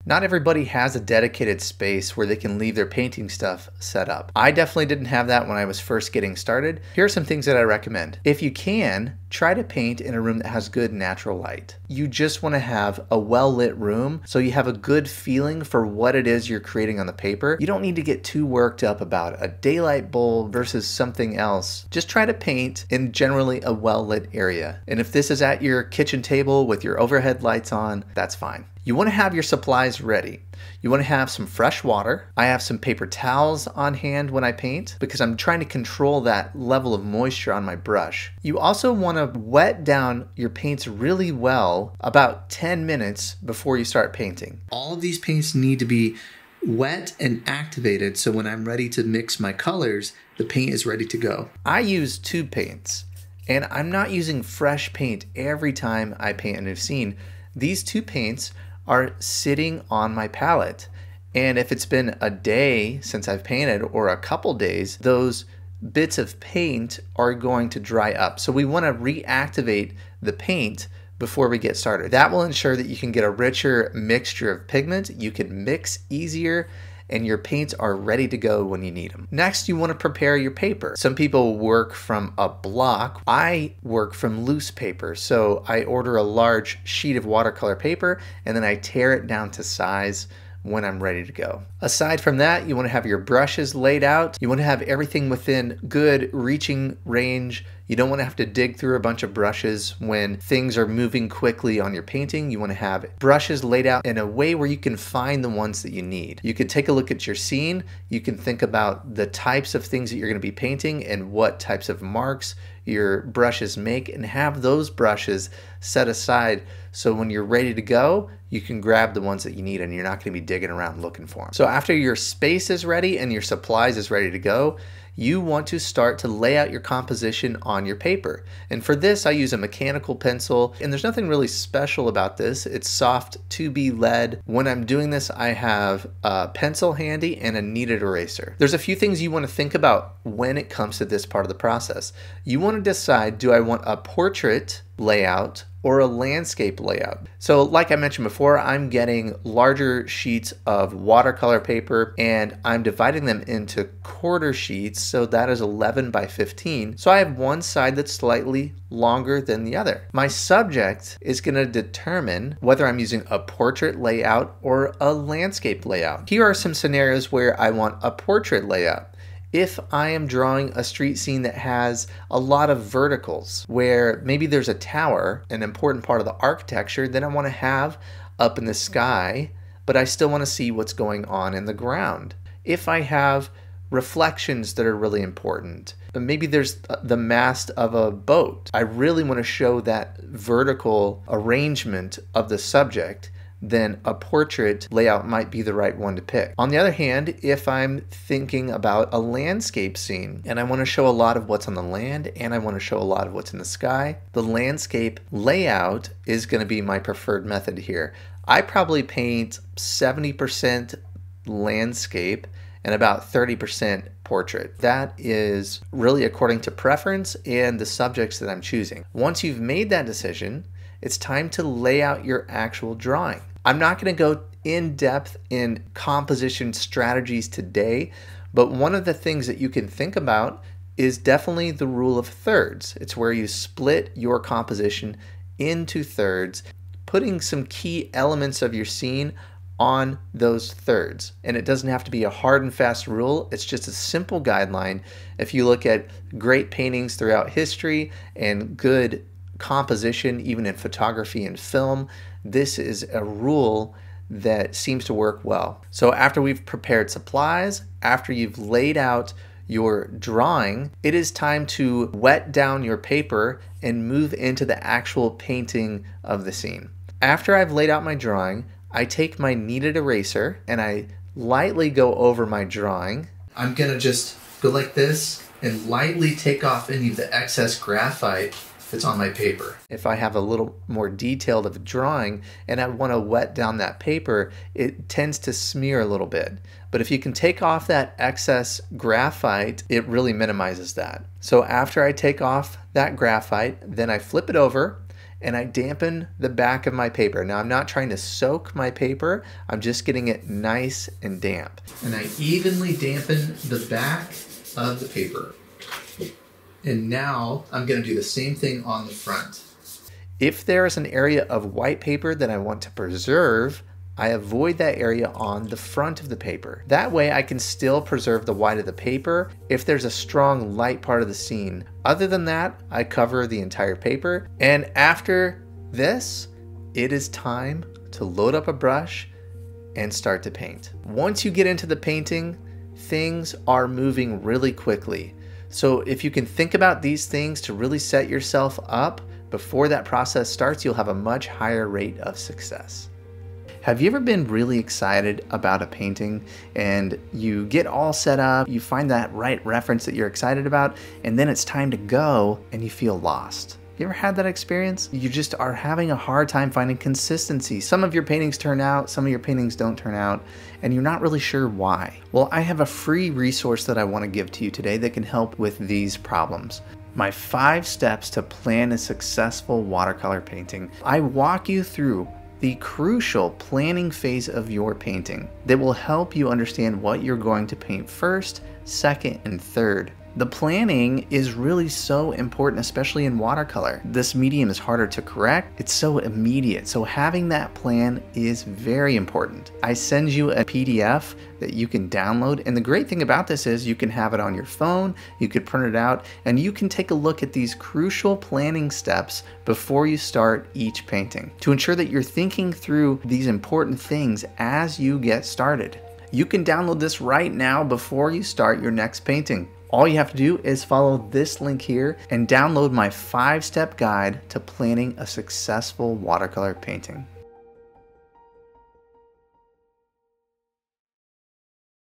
Not everybody has a dedicated space where they can leave their painting stuff set up. I definitely didn't have that when I was first getting started. Here are some things that I recommend. If you can, try to paint in a room that has good natural light. You just want to have a well-lit room so you have a good feeling for what it is you're creating on the paper. You don't need to get too worked up about a daylight bulb versus something else. Just try to paint in generally a well-lit area. And if this is at your kitchen table with your overhead lights on, that's fine. You want to have your supplies ready. You want to have some fresh water. I have some paper towels on hand when I paint because I'm trying to control that level of moisture on my brush. You also want to wet down your paints really well about 10 minutes before you start painting. All of these paints need to be wet and activated so when I'm ready to mix my colors, the paint is ready to go. I use tube paints, and I'm not using fresh paint every time I paint a new scene. These tube paints are sitting on my palette, and if it's been a day since I've painted or a couple days, those bits of paint are going to dry up. So we want to reactivate the paint before we get started. That will ensure that you can get a richer mixture of pigment, you can mix easier, and your paints are ready to go when you need them. Next, you want to prepare your paper. Some people work from a block. I work from loose paper. So I order a large sheet of watercolor paper and then I tear it down to size when I'm ready to go. Aside from that, you want to have your brushes laid out. You want to have everything within good reaching range. You don't want to have to dig through a bunch of brushes when things are moving quickly on your painting. You want to have brushes laid out in a way where you can find the ones that you need. You can take a look at your scene. You can think about the types of things that you're going to be painting and what types of marks your brushes make, and have those brushes set aside so when you're ready to go, you can grab the ones that you need and you're not going to be digging around looking for them. So after your space is ready and your supplies is ready to go, you want to start to lay out your composition on your paper. And for this, I use a mechanical pencil, and there's nothing really special about this. It's soft 2B lead. When I'm doing this, I have a pencil handy and a kneaded eraser. There's a few things you want to think about when it comes to this part of the process. You want to decide, do I want a portrait layout or a landscape layout? So like I mentioned before, I'm getting larger sheets of watercolor paper and I'm dividing them into quarter sheets, so that is 11 by 15. So I have one side that's slightly longer than the other. My subject is going to determine whether I'm using a portrait layout or a landscape layout. Here are some scenarios where I want a portrait layout. If I am drawing a street scene that has a lot of verticals, where maybe there's a tower, an important part of the architecture that I want to have up in the sky, but I still want to see what's going on in the ground. If I have reflections that are really important, maybe there's the mast of a boat, I really want to show that vertical arrangement of the subject, then a portrait layout might be the right one to pick. On the other hand, if I'm thinking about a landscape scene and I want to show a lot of what's on the land and I want to show a lot of what's in the sky, the landscape layout is going to be my preferred method here. I probably paint 70% landscape and about 30% portrait. That is really according to preference and the subjects that I'm choosing. Once you've made that decision, it's time to lay out your actual drawing. I'm not going to go in depth in composition strategies today, but one of the things that you can think about is definitely the rule of thirds. It's where you split your composition into thirds, putting some key elements of your scene on those thirds. And it doesn't have to be a hard and fast rule. It's just a simple guideline. If you look at great paintings throughout history and good composition, even in photography and film, this is a rule that seems to work well. So after we've prepared supplies, after you've laid out your drawing, it is time to wet down your paper and move into the actual painting of the scene. After I've laid out my drawing, I take my kneaded eraser and I lightly go over my drawing. I'm gonna just go like this and lightly take off any of the excess graphite that's on my paper. If I have a little more detailed of a drawing and I want to wet down that paper, it tends to smear a little bit. But if you can take off that excess graphite, it really minimizes that. So after I take off that graphite, then I flip it over and I dampen the back of my paper. Now I'm not trying to soak my paper, I'm just getting it nice and damp. And I evenly dampen the back of the paper. And now I'm going to do the same thing on the front. If there is an area of white paper that I want to preserve, I avoid that area on the front of the paper. That way I can still preserve the white of the paper if there's a strong light part of the scene. Other than that, I cover the entire paper. And after this, it is time to load up a brush and start to paint. Once you get into the painting, things are moving really quickly. So if you can think about these things to really set yourself up before that process starts, you'll have a much higher rate of success. Have you ever been really excited about a painting and you get all set up, you find that right reference that you're excited about, and then it's time to go and you feel lost? You ever had that experience? You just are having a hard time finding consistency. Some of your paintings turn out, some of your paintings don't turn out, and you're not really sure why. Well, I have a free resource that I want to give to you today that can help with these problems. My 5 steps to plan a successful watercolor painting. I walk you through the crucial planning phase of your painting that will help you understand what you're going to paint first, second, and third. The planning is really so important, especially in watercolor. This medium is harder to correct. It's so immediate. So having that plan is very important. I send you a PDF that you can download. And the great thing about this is you can have it on your phone, you could print it out, and you can take a look at these crucial planning steps before you start each painting to ensure that you're thinking through these important things as you get started. You can download this right now before you start your next painting. All you have to do is follow this link here and download my 5-step guide to planning a successful watercolor painting.